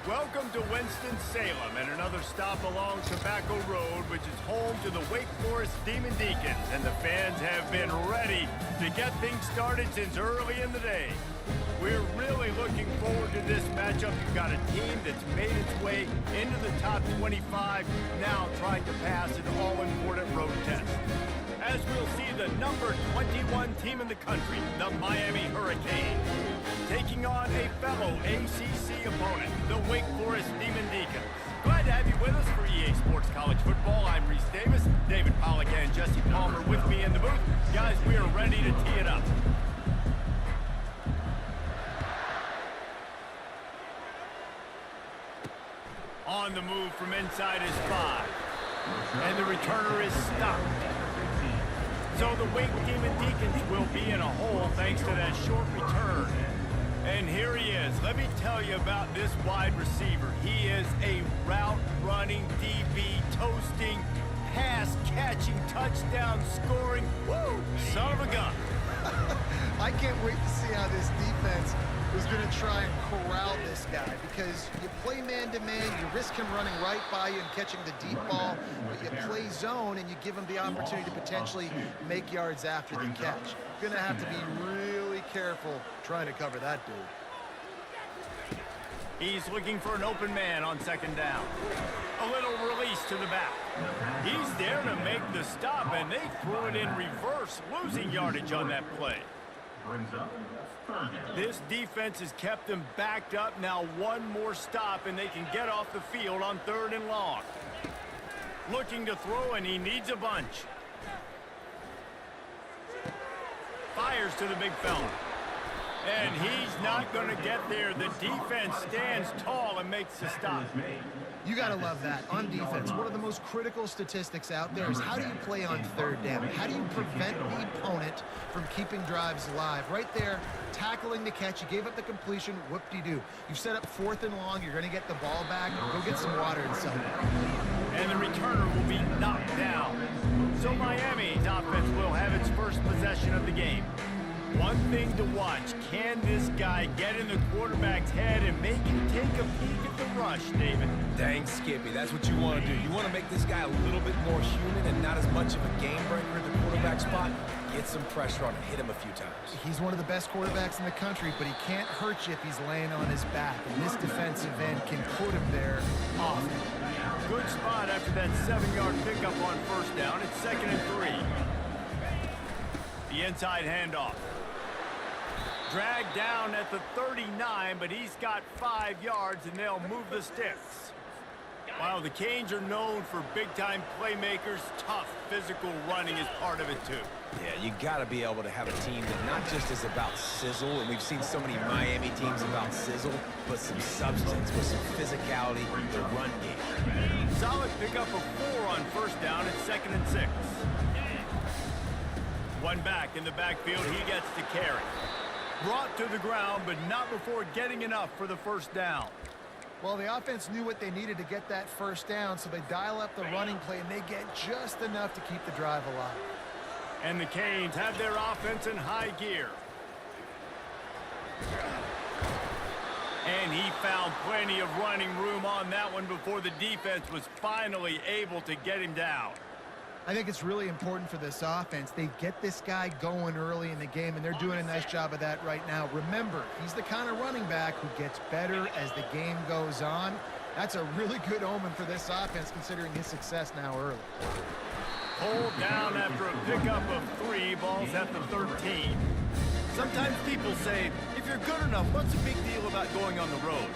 Welcome to Winston-Salem and another stop along Tobacco Road, which is home to the Wake Forest Demon Deacons, and the fans have been ready to get things started since early in the day. We're really looking forward to this matchup. You've got a team that's made its way into the top 25, now trying to pass an all-important road test. As we'll see the number 21 team in the country, the Miami Hurricanes, taking on a fellow ACC opponent, the Wake Forest Demon Deacons. Glad to have you with us for EA Sports College Football. I'm Reese Davis, David Pollack and Jesse Palmer with me in the booth. Guys, we are ready to tee it up. On the move from inside is 5. And the returner is stopped. So the Wake Demon Deacons will be in a hole thanks to that short return. And here he is. Let me tell you about this wide receiver. He is a route-running, DB, toasting, pass-catching, touchdown-scoring, woo, son of a gun. I can't wait to see how this defense is going to try and corral this guy, because you play man-to-man, you risk him running right by you and catching the deep ball, but you play zone and you give him the opportunity to potentially make yards after the catch. Going to have to be really careful trying to cover that dude. He's looking for an open man on second down. A little release to the back. He's there to make the stop, and they threw it in reverse, losing yardage on that play. This defense has kept them backed up. Now one more stop, and they can get off the field on 3rd and long. Looking to throw, and he needs a bunch. Fires to the big fella. And he's not going to get there. The defense stands tall and makes the stop. You got to love that. On defense, one of the most critical statistics out there is how do you play on 3rd down? How do you prevent the opponent from keeping drives alive? Right there, tackling the catch. You gave up the completion. Whoop-de-doo. You've set up 4th and long. You're going to get the ball back. Go get some water and something. And the returner will be knocked down. So Miami's offense will have its first possession of the game. One thing to watch, can this guy get in the quarterback's head and make him take a peek at the rush, David? Dang, Skippy, that's what you want to do. You want to make this guy a little bit more human and not as much of a game breaker at the quarterback spot. Get some pressure on him, hit him a few times. He's one of the best quarterbacks in the country, but he can't hurt you if he's laying on his back. And this defensive end can put him there often. Good spot after that 7-yard pickup on 1st down. It's 2nd and 3. The inside handoff. Dragged down at the 39, but he's got 5 yards, and they'll move the sticks. Wow, the Canes are known for big-time playmakers. Tough physical running is part of it, too. Yeah, you got to be able to have a team that not just is about sizzle, and we've seen so many Miami teams about sizzle, but some substance with some physicality, the run game. Solid pickup of 4 on 1st down. It's 2nd and 6. One back in the backfield. He gets to carry. Brought to the ground, but not before getting enough for the 1st down. Well, the offense knew what they needed to get that 1st down, so they dial up the running play, and they get just enough to keep the drive alive. And the Canes have their offense in high gear. And he found plenty of running room on that one before the defense was finally able to get him down. I think it's really important for this offense. They get this guy going early in the game, and they're doing a nice job of that right now. Remember, he's the kind of running back who gets better as the game goes on. That's a really good omen for this offense, considering his success now early. Pulled down after a pickup of 3, balls at the 13. Sometimes people say, if you're good enough, what's the big deal about going on the road?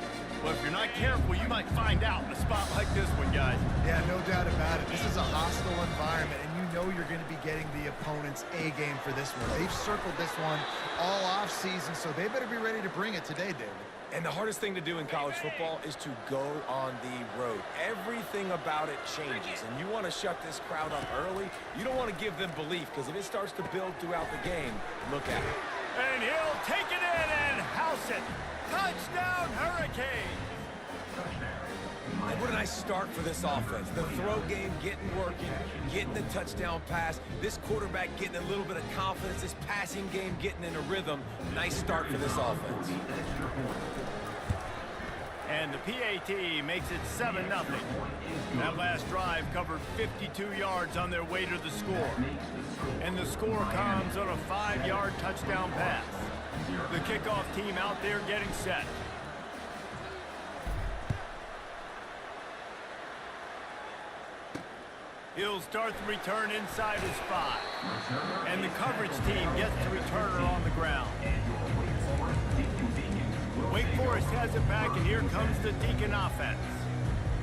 Well, if you're not careful, you might find out in a spot like this one, guys. Yeah, no doubt about it. This is a hostile environment, and you know you're going to be getting the opponent's A-game for this one. They've circled this one all off-season, so they better be ready to bring it today, David. And the hardest thing to do in college football is to go on the road. Everything about it changes, and you want to shut this crowd up early. You don't want to give them belief, because if it starts to build throughout the game, look at it. And he'll take it in and house it. Touchdown, Hurricanes! And what a nice start for this offense. The throw game getting working, getting the touchdown pass. This quarterback getting a little bit of confidence. This passing game getting in a rhythm. Nice start for this offense. And the PAT makes it 7-0. That last drive covered 52 yards on their way to the score. And the score comes on a 5-yard touchdown pass. The kickoff team out there getting set. He'll start the return inside his 5. And the coverage team gets the returner on the ground. Wake Forest has it back, and here comes the Deacon offense.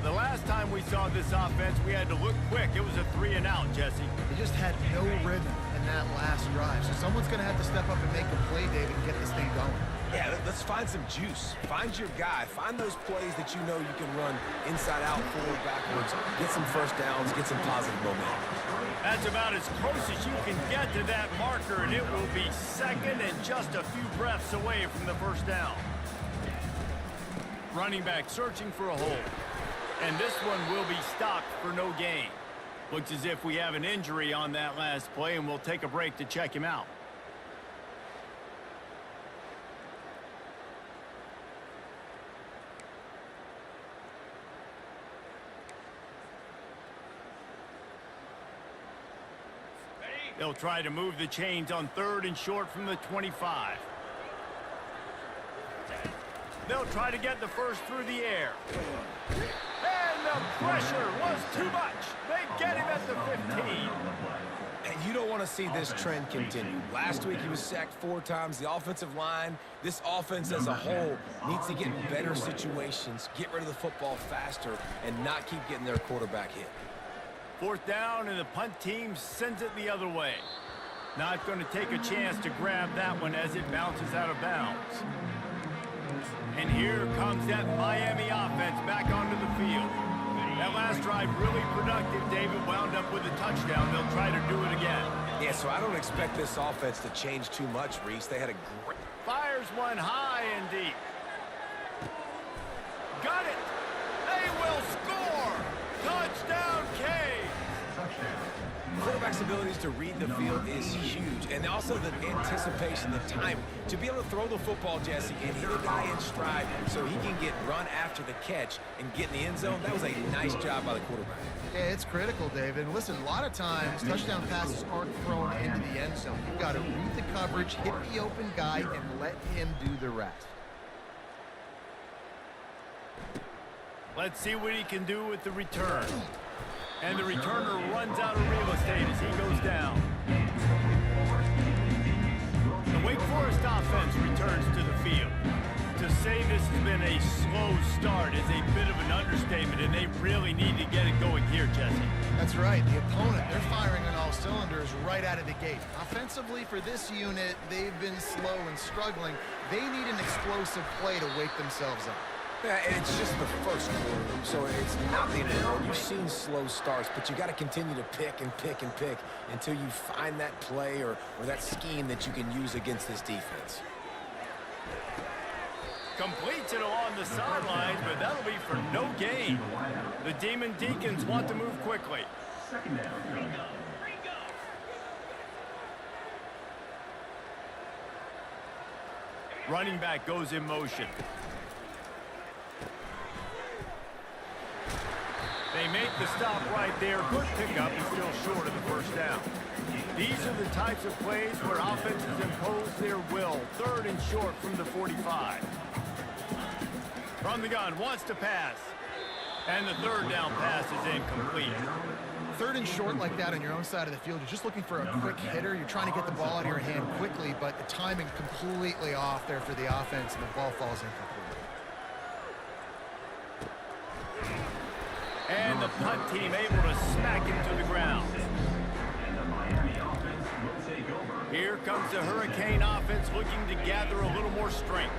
The last time we saw this offense, we had to look quick. It was a 3-and-out, Jesse. They just had no rhythm in that last drive. So someone's going to have to step up and make a play, David, and get this thing going. Yeah, let's find some juice. Find your guy. Find those plays that you know you can run inside out, forward, backwards. Get some first downs. Get some positive momentum. That's about as close as you can get to that marker, and it will be second and just a few breaths away from the first down. Running back searching for a hole. And this one will be stopped for no gain. Looks as if we have an injury on that last play, and we'll take a break to check him out. They'll try to move the chains on 3rd and short from the 25. They'll try to get the first through the air. And the pressure was too much. They get him at the 15. And you don't want to see this trend continue. Last week he was sacked 4 times. The offensive line, this offense as a whole, needs to get in better situations, get rid of the football faster, and not keep getting their quarterback hit. 4th down, and the punt team sends it the other way. Not going to take a chance to grab that one as it bounces out of bounds. And here comes that Miami offense back onto the field. That last drive really productive. David wound up with a touchdown. They'll try to do it again. Yeah, so I don't expect this offense to change too much, Reese. They had a great... Fires one high and deep. Got it. They will score. Touchdown, Canes. Quarterback's abilities to read the field is huge, and also the anticipation, the time to be able to throw the football, Jesse, and hit a guy in stride so he can get run after the catch and get in the end zone. That was a nice job by the quarterback. Yeah, it's critical, David. And listen, a lot of times touchdown passes aren't thrown into the end zone. You've got to read the coverage, hit the open guy, and let him do the rest. Let's see what he can do with the return. And the returner runs out of real estate as he goes down. The Wake Forest offense returns to the field. To say this has been a slow start is a bit of an understatement, and they really need to get it going here, Jesse. That's right. The opponent, they're firing on all cylinders right out of the gate. Offensively, for this unit, they've been slow and struggling. They need an explosive play to wake themselves up. Yeah, and it's just the first quarter, so it's not the end of the world. You've seen slow starts, but you got to continue to pick and pick and pick until you find that play or that scheme that you can use against this defense. Completes it along the sidelines, but that'll be for no gain. The Demon Deacons want to move quickly. Running back goes in motion. They make the stop right there. Good pickup and still short of the first down. These are the types of plays where offenses impose their will. 3rd and short from the 45. From the gun, wants to pass. And the 3rd down pass is incomplete. 3rd and short like that on your own side of the field, you're just looking for a quick hitter. You're trying to get the ball out of your hand quickly, but the timing completely off there for the offense, and the ball falls incomplete. And the punt team able to smack him to the ground. Here comes the Hurricane offense looking to gather a little more strength.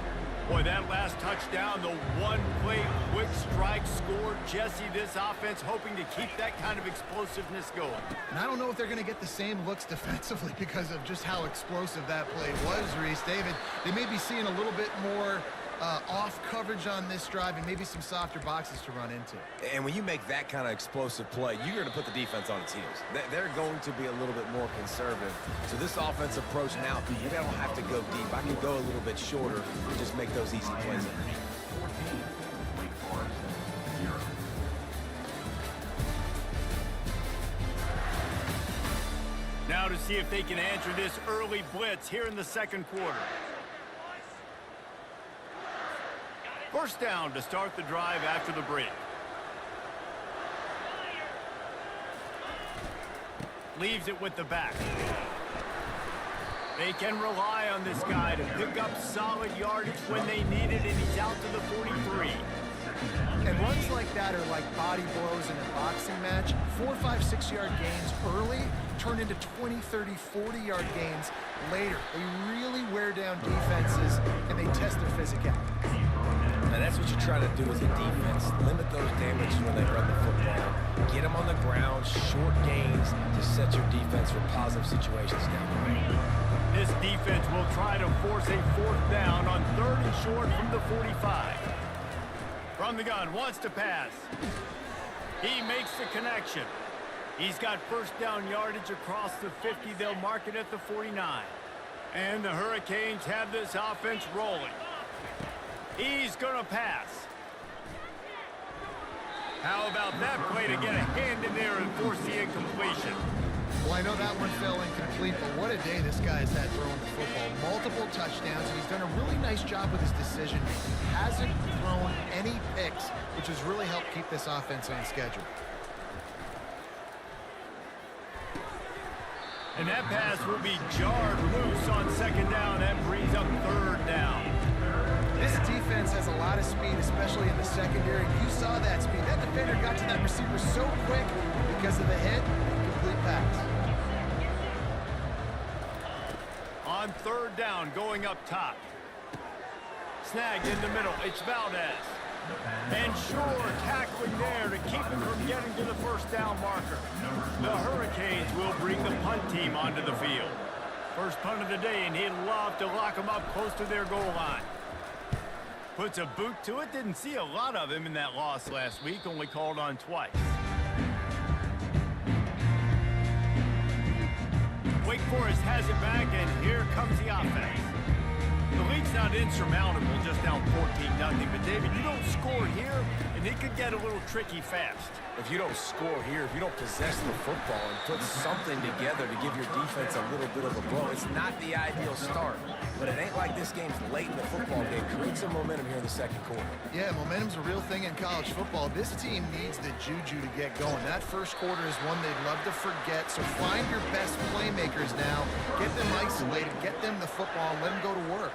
Boy, that last touchdown, the one-play quick strike score. Jesse, this offense hoping to keep that kind of explosiveness going. And I don't know if they're going to get the same looks defensively because of just how explosive that play was, Reese. David, they may be seeing a little bit more off coverage on this drive and maybe some softer boxes to run into. And when you make that kind of explosive play, you're going to put the defense on its heels. They're going to be a little bit more conservative. So this offense approach now, you don't have to go deep. I can go a little bit shorter and just make those easy plays. to see if they can answer this early blitz here in the second quarter. First down to start the drive after the break. Leaves it with the back. They can rely on this guy to pick up solid yardage when they need it, and he's out to the 43. And runs like that are like body blows in a boxing match. 4, 5, 6-yard gains early turn into 20, 30, 40-yard gains later. They really wear down defenses, and they test their physicality. And that's what you try to do as a defense. Limit those damages when they run the football. Get them on the ground, short gains to set your defense for positive situations down the way. This defense will try to force a fourth down on 3rd and short from the 45. From the gun, wants to pass. He makes the connection. He's got first down yardage across the 50. They'll mark it at the 49. And the Hurricanes have this offense rolling. He's going to pass. How about that play to get a hand in there and force the incompletion? Well, I know that one fell incomplete, but what a day this guy's had throwing the football. Multiple touchdowns, and he's done a really nice job with his decision-making. Hasn't thrown any picks, which has really helped keep this offense on schedule. And that pass will be jarred loose on second down. That brings up 3rd down. This defense has a lot of speed, especially in the secondary. You saw that speed. That defender got to that receiver so quick because of the hit. Complete pass. On 3rd down, going up top. Snagged in the middle. It's Valdez. And sure, tackling there to keep him from getting to the first down marker. The Hurricanes will bring the punt team onto the field. First punt of the day, and he'd love to lock them up close to their goal line. Puts a boot to it. Didn't see a lot of him in that loss last week. Only called on twice. Wake Forest has it back, and here comes the offense. The lead's not insurmountable, just down 14-0. But, David, you don't score here, and it could get a little tricky fast. If you don't score here, if you don't possess the football and put something together to give your defense a little bit of a blow, it's not the ideal start. But it ain't like this game's late in the football game. Create some momentum here in the second quarter. Yeah, momentum's a real thing in college football. This team needs the juju to get going. That first quarter is one they'd love to forget. So find your best playmakers now. Get them isolated. Get them the football and let them go to work.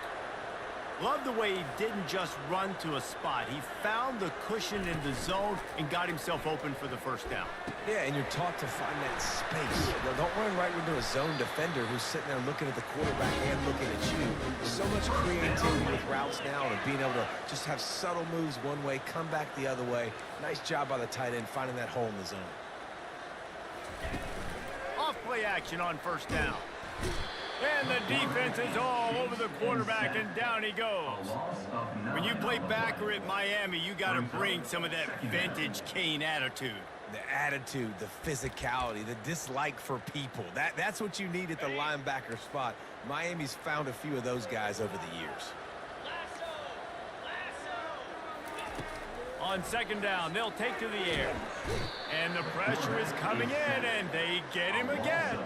Love the way he didn't just run to a spot. He found the cushion in the zone and got himself open for the first down. Yeah, and you're taught to find that space. Don't run right into a zone defender who's sitting there looking at the quarterback and looking at you. So much creativity with routes now and being able to just have subtle moves one way, come back the other way. Nice job by the tight end finding that hole in the zone. Off play action on first down. And the defense is all over the quarterback, and down he goes. When you play backer at Miami, you got to bring some of that vintage Kane attitude. The attitude, the physicality, the dislike for people. That's what you need at the linebacker spot. Miami's found a few of those guys over the years. On second down, they'll take to the air. And the pressure is coming in, and they get him again.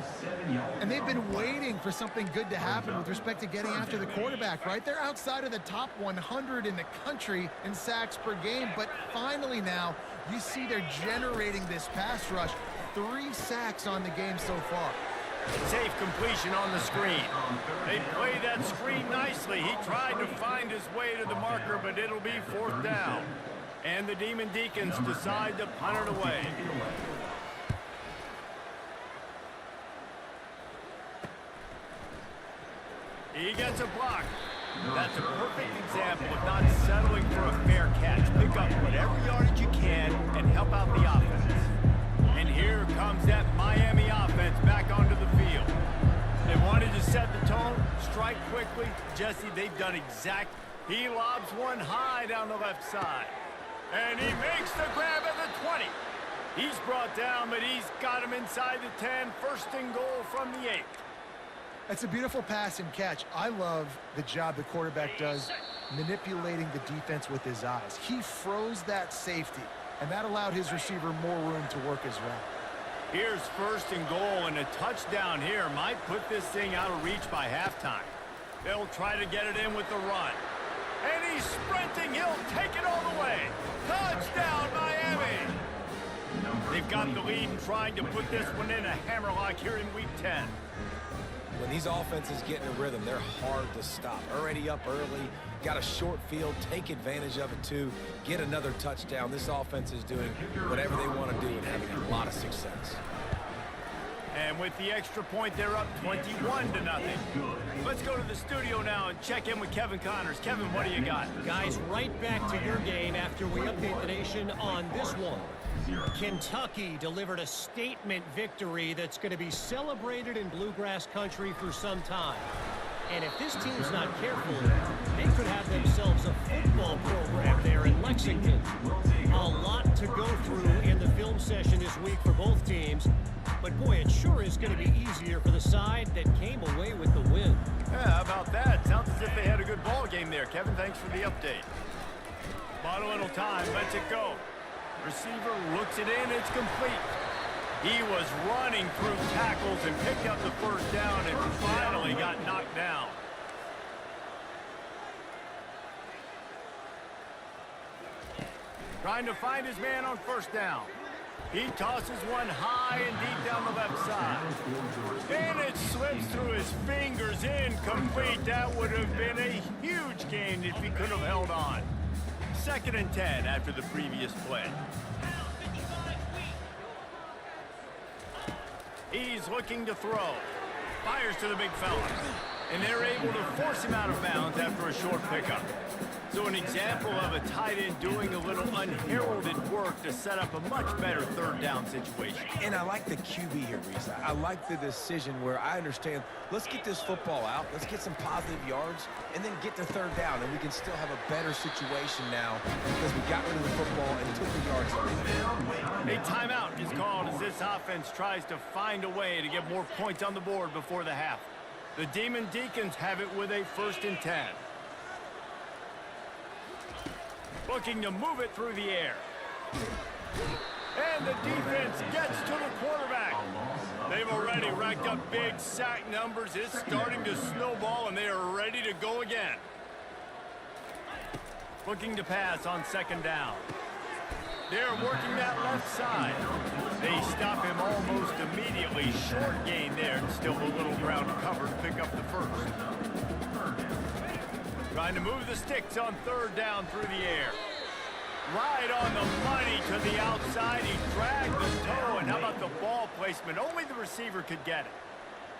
And they've been waiting for something good to happen with respect to getting after the quarterback, right? They're outside of the top 100 in the country in sacks per game, but finally now you see they're generating this pass rush. 3 sacks on the game so far. Safe completion on the screen. They play that screen nicely. He tried to find his way to the marker, but it'll be 4th down. And the Demon Deacons decide to punt it away. He gets a block. That's a perfect example of not settling for a fair catch. Pick up whatever yardage you can and help out the offense. And here comes that Miami offense back onto the field. They wanted to set the tone, strike quickly. Jesse, they've done exact. He lobs one high down the left side. And he makes the grab at the 20. He's brought down, but he's got him inside the 10. First and goal from the 8. That's a beautiful pass and catch. I love the job the quarterback does manipulating the defense with his eyes. He froze that safety, and that allowed his receiver more room to work his route. Here's first and goal, and a touchdown here might put this thing out of reach by halftime. They'll try to get it in with the run. And he's sprinting. He'll take it all the way. Touchdown, Miami! They've got the lead and trying to put this one in a hammerlock here in Week 10. When these offenses get in a rhythm, they're hard to stop. Already up early, got a short field, take advantage of it too, get another touchdown. This offense is doing whatever they want to do and having a lot of success. And with the extra point, they're up 21-0. Let's go to the studio now and check in with Kevin Connors. Kevin, what do you got? Guys, right back to your game after we update the nation on this one. Kentucky delivered a statement victory that's going to be celebrated in bluegrass country for some time. And if this team's not careful, they could have themselves a football program there in Lexington. A lot to go through in the film session this week for both teams. But boy, it sure is going to be easier for the side that came away with the win. Yeah, how about that? Sounds as if they had a good ball game there. Kevin, thanks for the update. Bought a little time. Let's it go. Receiver looks it in. It's complete. He was running through tackles and picked up the first down and finally got knocked down. Trying to find his man on first down. He tosses one high and deep down the left side. And it slips through his fingers, incomplete. That would have been a huge gain if he could have held on. 2nd and 10 after the previous play. He's looking to throw. Fires to the big fella. And they're able to force him out of bounds after a short pickup. So an example of a tight end doing a little unheralded work to set up a much better 3rd down situation. And I like the QB here, Reese. I like the decision where I understand, let's get this football out, let's get some positive yards, and then get to 3rd down, and we can still have a better situation now because we got rid of the football and took the yards away. A timeout is called as this offense tries to find a way to get more points on the board before the half. The Demon Deacons have it with a 1st and 10. Looking to move it through the air. And the defense gets to the quarterback. They've already racked up big sack numbers. It's starting to snowball, and they are ready to go again. Looking to pass on 2nd down. They're working that left side. They stop him almost immediately. Short gain there, and still a little ground covered. Pick up the first. Trying to move the sticks on 3rd down through the air. Right on the money to the outside. He dragged the toe, and how about the ball placement? Only the receiver could get it.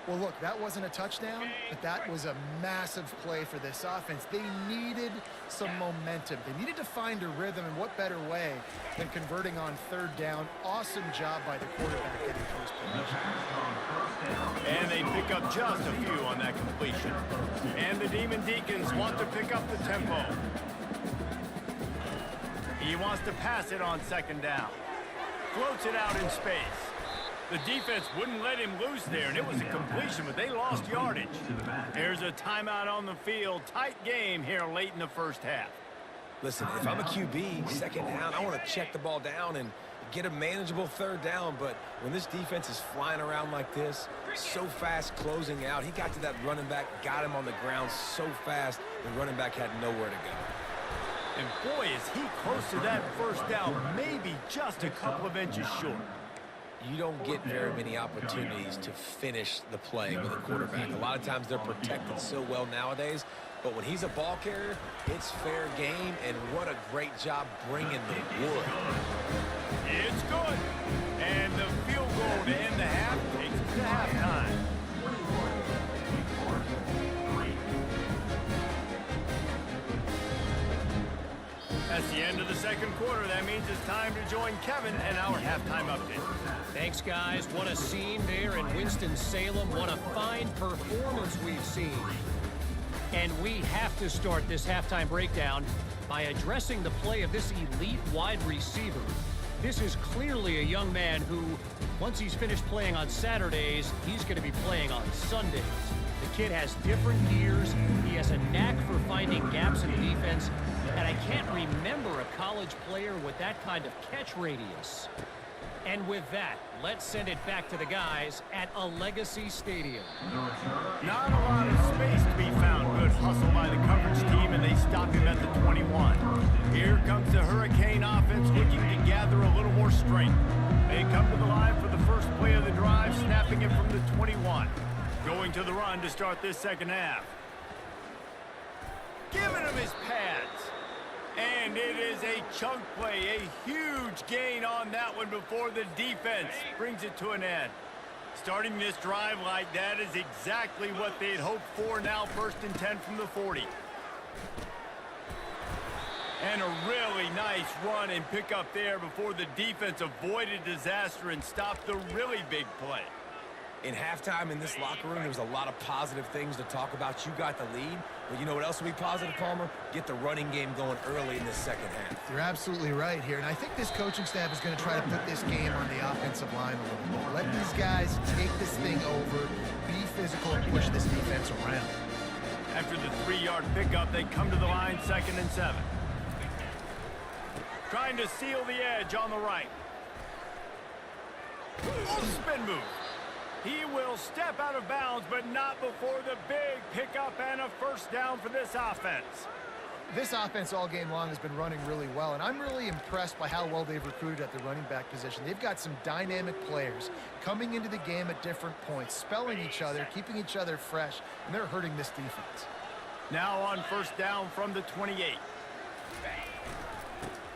Well, look, that wasn't a touchdown, but that was a massive play for this offense. They needed some momentum. They needed to find a rhythm, and what better way than converting on 3rd down. Awesome job by the quarterback getting first position. And they pick up just a few on that completion. And the Demon Deacons want to pick up the tempo. He wants to pass it on 2nd down. Floats it out in space. The defense wouldn't let him loose there, and it was a completion, but they lost yardage. There's a timeout on the field. Tight game here late in the 1st half. Listen, if I'm a QB, 2nd down, I want to check the ball down and get a manageable 3rd down. But when this defense is flying around like this, so fast closing out, he got to that running back, got him on the ground so fast, the running back had nowhere to go. And boy, is he close to that 1st down, maybe just a couple of inches short. You don't get very many opportunities to finish the play with a quarterback. A lot of times they're protected so well nowadays, but when he's a ball carrier, it's fair game, and what a great job bringing the wood. It's good. And the field goal to end the half takes it to halftime. That's the end of the 2nd quarter. That means it's time to join Kevin and our halftime update. Thanks, guys. What a scene there in Winston-Salem. What a fine performance we've seen. And we have to start this halftime breakdown by addressing the play of this elite wide receiver. This is clearly a young man who, once he's finished playing on Saturdays, he's going to be playing on Sundays. The kid has different gears. He has a knack for finding gaps in the defense. And I can't remember a college player with that kind of catch radius. And with that, let's send it back to the guys at a Legacy Stadium. Not a lot of space to be found. Good hustle by the coverage team, and they stop him at the 21. Here comes the Hurricane offense looking to gather a little more strength. They come to the line for the first play of the drive, snapping it from the 21. Going to the run to start this second half. Giving him his pads. And it is a chunk play, a huge gain on that one before the defense brings it to an end. Starting this drive like that is exactly what they'd hoped for. Now 1st and 10 from the 40. And a really nice run and pick up there before the defense avoided disaster and stopped the really big play. In halftime in this locker room, there was a lot of positive things to talk about. You got the lead, but you know what else will be positive, Palmer? Get the running game going early in this second half. You're absolutely right here, and I think this coaching staff is going to try to put this game on the offensive line a little more. Let these guys take this thing over, be physical, and push this defense around. After the 3-yard pickup, they come to the line 2nd and 7. Trying to seal the edge on the right. Oh, spin move. He will step out of bounds, but not before the big pickup and a first down for this offense. This offense all game long has been running really well, and I'm really impressed by how well they've recruited at the running back position. They've got some dynamic players coming into the game at different points, spelling each other, keeping each other fresh, and they're hurting this defense. Now on first down from the 28.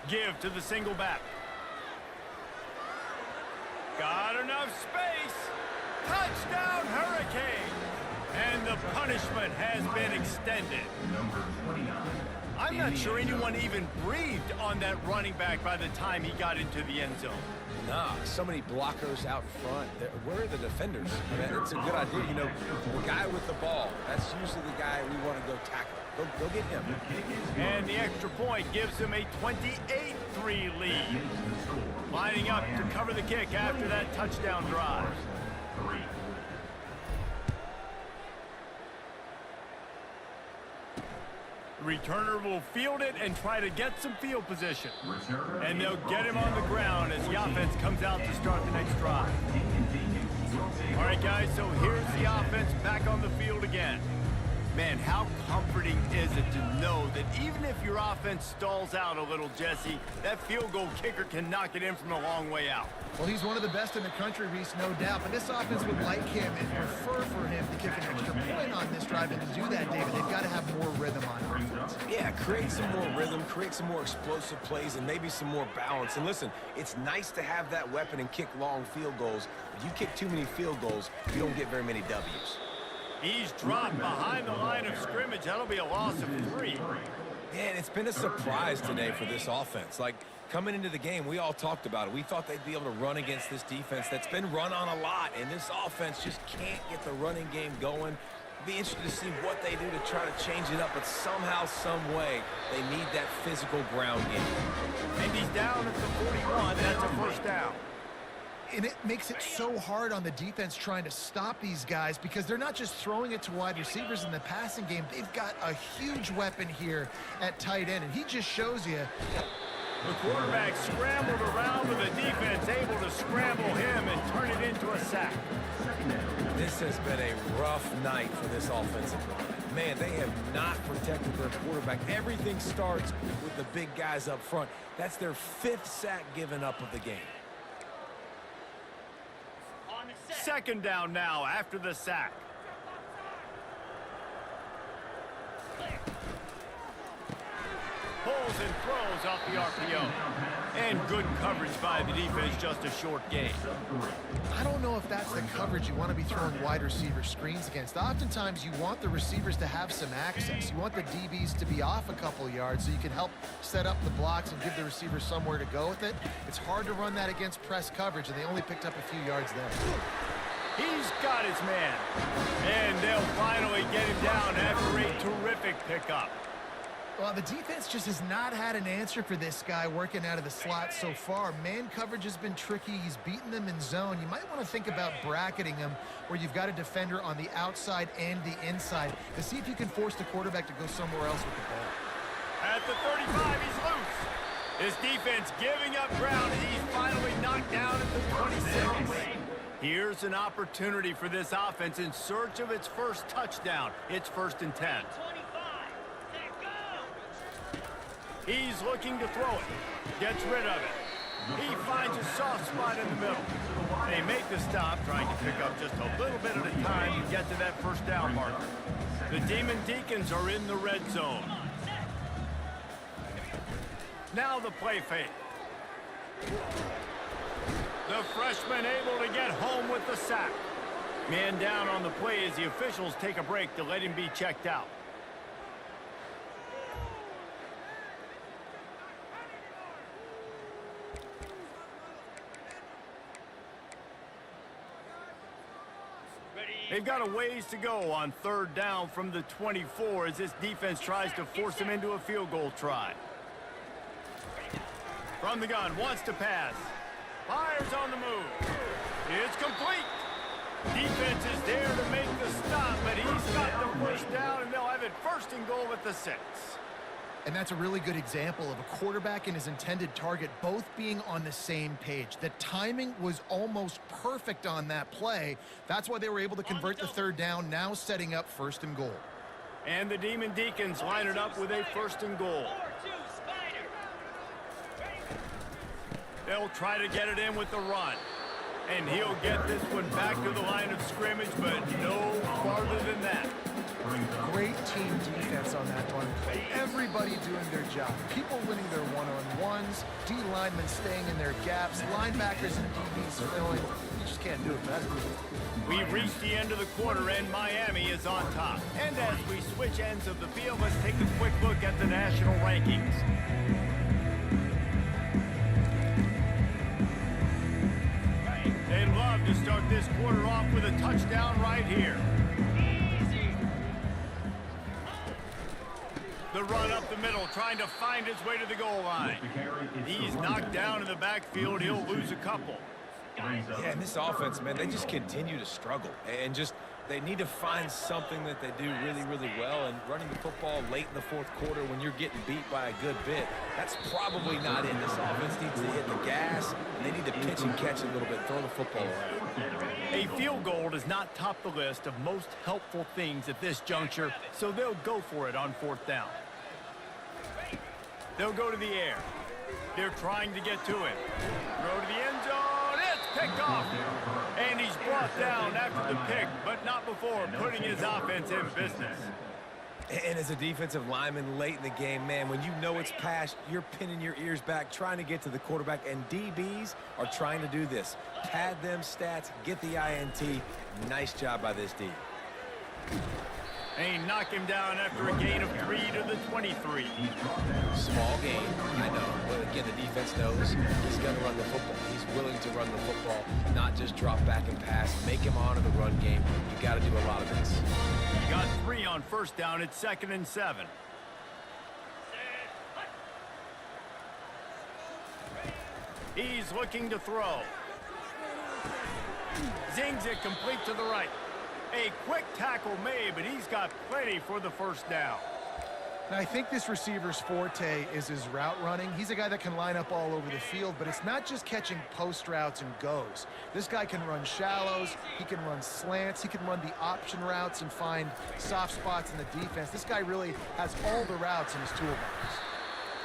Give to the single back. Got enough space. Touchdown, Hurricane! And the punishment has been extended. I'm not sure anyone even breathed on that running back by the time he got into the end zone. Nah, so many blockers out front. Where are the defenders? I mean, it's a good idea. You know, the guy with the ball, that's usually the guy we want to go tackle. Go get him. And the extra point gives him a 28-3 lead. Lining up to cover the kick after that touchdown drive. The returner will field it and try to get some field position. And they'll get him on the ground as the offense comes out to start the next drive. All right, guys, so here's the offense back on the field again. Man, how comforting is it to know that even if your offense stalls out a little, Jesse, that field goal kicker can knock it in from a long way out. Well, he's one of the best in the country, Reese, no doubt. But this offense would like him and prefer for him to kick an extra point on this drive. And to do that, David, they've got to have more rhythm on offense. Yeah, create some more rhythm, create some more explosive plays, and maybe some more balance. And listen, it's nice to have that weapon and kick long field goals. If you kick too many field goals, you don't get very many W's. He's dropped behind the line of scrimmage. That'll be a loss of 3. Man, it's been a surprise today for this offense. Like, coming into the game, we all talked about it. We thought they'd be able to run against this defense that's been run on a lot, and this offense just can't get the running game going. Be interested to see what they do to try to change it up, but somehow, some way, they need that physical ground game. And he's down at the 41. That's a first down. And it makes it so hard on the defense trying to stop these guys because they're not just throwing it to wide receivers in the passing game. They've got a huge weapon here at tight end, and he just shows you. The quarterback scrambled around with the defense able to scramble him and turn it into a sack. This has been a rough night for this offensive line. Man, they have not protected their quarterback. Everything starts with the big guys up front. That's their 5th sack given up of the game. Second down now after the sack. Pulls and throws off the RPO. And good coverage by the defense, just a short gain. I don't know if that's the coverage you want to be throwing wide receiver screens against. Oftentimes, you want the receivers to have some access. You want the DBs to be off a couple yards so you can help set up the blocks and give the receiver somewhere to go with it. It's hard to run that against press coverage, and they only picked up a few yards there. He's got his man. And they'll finally get him down after a terrific pickup. Well, the defense just has not had an answer for this guy working out of the slot so far. Man coverage has been tricky. He's beaten them in zone. You might want to think about bracketing him where you've got a defender on the outside and the inside to see if you can force the quarterback to go somewhere else with the ball. At the 35, he's loose. This defense giving up ground as he's finally knocked down at the 26. Here's an opportunity for this offense in search of its first touchdown. It's 1st and 10. He's looking to throw it. Gets rid of it. He finds a soft spot in the middle. They make the stop, trying to pick up just a little bit at a time to get to that first down marker. The Demon Deacons are in the red zone. Now the play fake. The freshman able to get home with the sack. Man down on the play as the officials take a break to let him be checked out. They've got a ways to go on 3rd down from the 24 as this defense tries to force him into a field goal try. From the gun, wants to pass. Fires on the move. It's complete. Defense is there to make the stop, but he's got the first down, and they'll have it 1st and goal at the 6. And that's a really good example of a quarterback and his intended target both being on the same page. The timing was almost perfect on that play. That's why they were able to convert the 3rd down, now setting up 1st and goal. And the Demon Deacons line it up with a 1st and goal. They'll try to get it in with the run. And he'll get this one back to the line of scrimmage, but no farther than that. Great team defense on that run play. Everybody doing their job. People winning their one-on-ones, D linemen staying in their gaps, linebackers and DBs filling. You just can't do it better. We reached the end of the quarter, and Miami is on top. And as we switch ends of the field, let's take a quick look at the national rankings. They'd love to start this quarter off with a touchdown right here. The run up the middle, trying to find his way to the goal line. He's knocked down in the backfield. He'll lose a couple. Yeah, and this offense, man, they just continue to struggle. And just, they need to find something that they do really, really well. And running the football late in the 4th quarter when you're getting beat by a good bit, that's probably not in. This offense needs to hit the gas. And they need to pitch and catch a little bit, throw the football around. A field goal does not top the list of most helpful things at this juncture, so they'll go for it on 4th down. They'll go to the air. They're trying to get to it. Throw to the end zone. It's picked off. And he's brought down after the pick, but not before putting his offense in business. And as a defensive lineman late in the game, man, when you know it's past, you're pinning your ears back, trying to get to the quarterback, and DBs are trying to do this. Pad them stats, get the INT. Nice job by this D. They knock him down after a gain of 3 to the 23. Small gain, I know, but again, the defense knows he's going to run the football. He's willing to run the football, not just drop back and pass. Make him honor the run game. You got to do a lot of this. You got 3 on 1st down. It's 2nd and 7. He's looking to throw. Zings it complete to the right. A quick tackle made, but he's got plenty for the 1st down. Now, I think this receiver's forte is his route running. He's a guy that can line up all over the field, but it's not just catching post routes and goes. This guy can run shallows, he can run slants, he can run the option routes and find soft spots in the defense. This guy really has all the routes in his toolbox.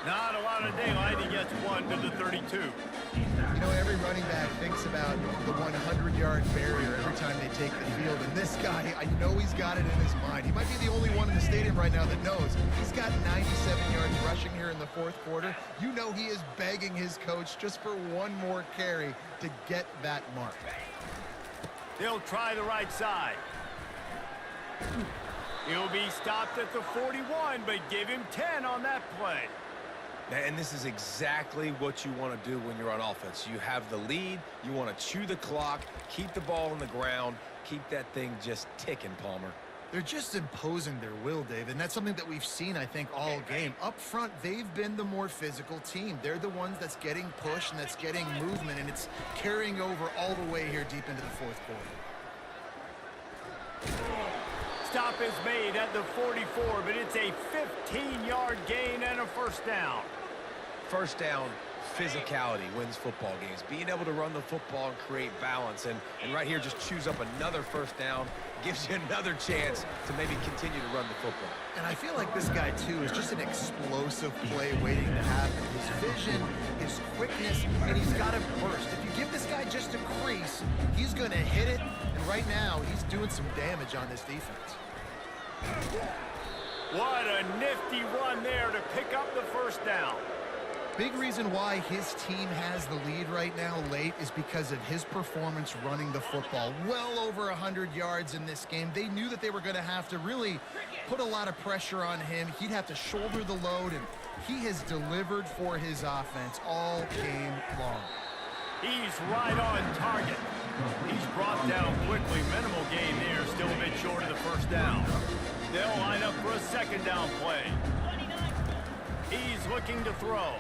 Not a lot of daylight. He gets 1 to the 32. You know, every running back thinks about the 100-yard barrier every time they take the field. And this guy, I know he's got it in his mind. He might be the only one in the stadium right now that knows. He's got 97 yards rushing here in the 4th quarter. You know he is begging his coach just for one more carry to get that mark. They'll try the right side. He'll be stopped at the 41, but give him 10 on that play. And this is exactly what you want to do when you're on offense. You have the lead, you want to chew the clock, keep the ball on the ground, keep that thing just ticking, Palmer. They're just imposing their will, Dave, and that's something that we've seen, I think, all game. Up front, they've been the more physical team. They're the ones that's getting push and that's getting movement, and it's carrying over all the way here deep into the 4th quarter. Stop is made at the 44, but it's a 15-yard gain and a 1st down. First down physicality wins football games. Being able to run the football and create balance. And right here, just choose up another first down. Gives you another chance to maybe continue to run the football. And I feel like this guy, too, is just an explosive play waiting to happen. His vision, his quickness, and he's got to burst. If you give this guy just a crease, he's going to hit it. And right now, he's doing some damage on this defense. What a nifty run there to pick up the first down. Big reason why his team has the lead right now late is because of his performance running the football. Well over 100 yards in this game. They knew that they were going to have to really put a lot of pressure on him. He'd have to shoulder the load, and he has delivered for his offense all game long. He's right on target. He's brought down quickly. Minimal gain there, still a bit short of the first down. They'll line up for a second down play. He's looking to throw.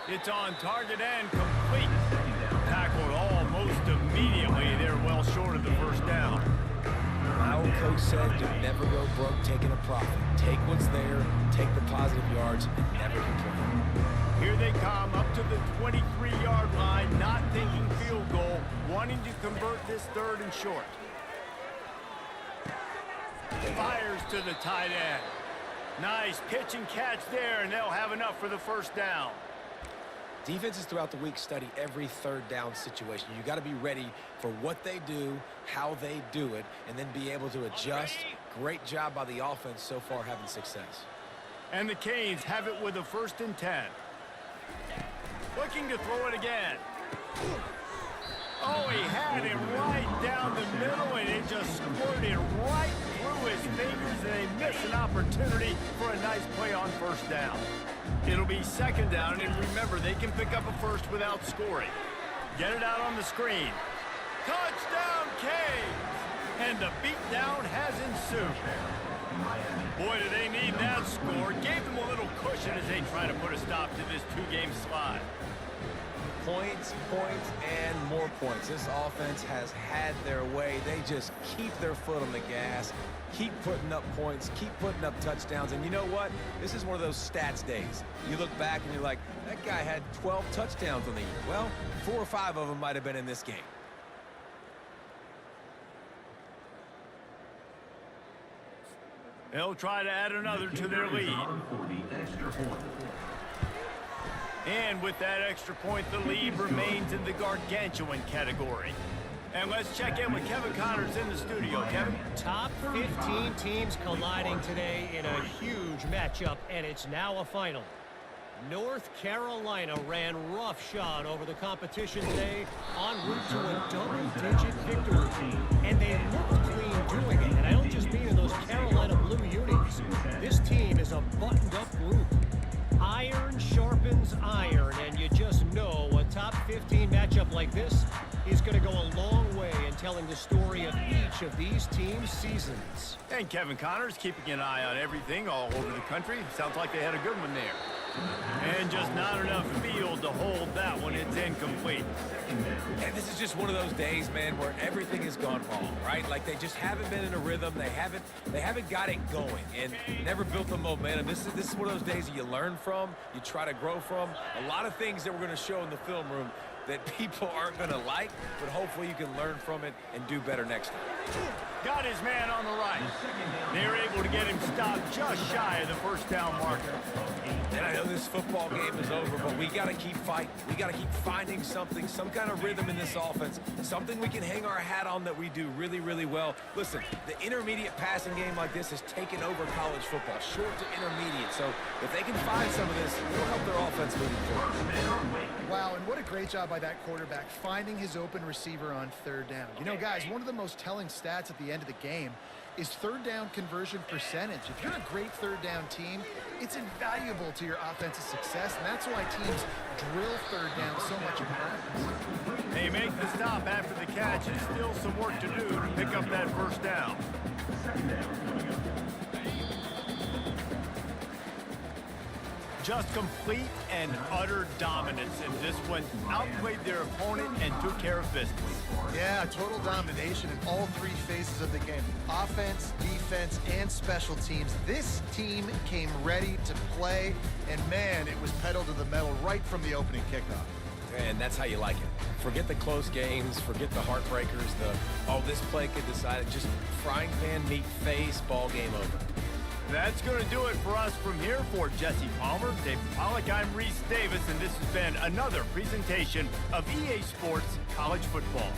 It's on target and complete. Tackled almost immediately. They're well short of the first down. My old coach said, "Do never go broke taking a profit. Take what's there, take the positive yards, and never complain." Here they come up to the 23-yard line, not thinking field goal, wanting to convert this third and short. Fires to the tight end. Nice pitch and catch there, and they'll have enough for the first down. Defenses throughout the week study every third down situation. You got to be ready for what they do, how they do it, and then be able to adjust. Great job by the offense so far having success. And the Canes have it with a 1st and 10. Looking to throw it again. Oh, he had it right down the middle, and it just squirted right through his fingers, and they miss an opportunity for a nice play on first down. It'll be second down, and remember, they can pick up a first without scoring. Get it out on the screen. Touchdown, Canes! And the beatdown has ensued. Boy, do they need that score. Gave them a little cushion as they try to put a stop to this two-game slide. Points, points, and more points. This offense has had their way. They just keep their foot on the gas, keep putting up points, keep putting up touchdowns. And you know what? This is one of those stats days. You look back and you're like, that guy had 12 touchdowns on the year. Well, 4 or 5 of them might have been in this game. They'll try to add another to their lead. And with that extra point, the lead remains in the gargantuan category. And let's check in with Kevin Connors in the studio. Kevin? Top 15 teams colliding today in a huge matchup, and it's now a final. North Carolina ran roughshod over the competition today en route to a double-digit victory. And they looked clean doing it. And I don't just mean in those Carolina blue unis. This team is a buttoned-up group. Iron sharpens iron, and you just know a top 15 matchup like this is going to go a long way in telling the story of each of these teams' seasons. And Kevin Connors keeping an eye on everything all over the country. Sounds like they had a good one there. And just not enough field to hold that one. It's incomplete. And this is just one of those days, man, where everything has gone wrong, right? Like they just haven't been in a rhythm. They haven't got it going and never built the momentum. This is one of those days that you learn from, you try to grow from. A lot of things that we're going to show in the film room that people aren't going to like, but hopefully you can learn from it and do better next time. Got his man on the right. They're able to get him stopped just shy of the first down marker. And I know this football game is over, but we got to keep fighting. We got to keep finding something, some kind of rhythm in this offense, something we can hang our hat on that we do really, really well. Listen, the intermediate passing game like this has taken over college football, short to intermediate. So if they can find some of this, it'll help their offense moving forward. Wow, and what a great job by that quarterback finding his open receiver on third down. You know, guys, one of the most telling stats at the end of the game is third down conversion percentage. If you're a great third down team, it's invaluable to your offensive success, and that's why teams drill third down so much in practice. They make the stop after the catch, and still some work to do to pick up that first down. Just complete and utter dominance in this one. Outplayed their opponent and took care of business. Yeah, total domination in all three phases of the game. Offense, defense, and special teams. This team came ready to play, and man, it was pedal to the metal right from the opening kickoff. And that's how you like it. Forget the close games, forget the heartbreakers, this play could decide it. Just frying pan meet face, ball game over. That's going to do it for us from here. For Jesse Palmer, David Pollack, I'm Reese Davis, and this has been another presentation of EA Sports College Football.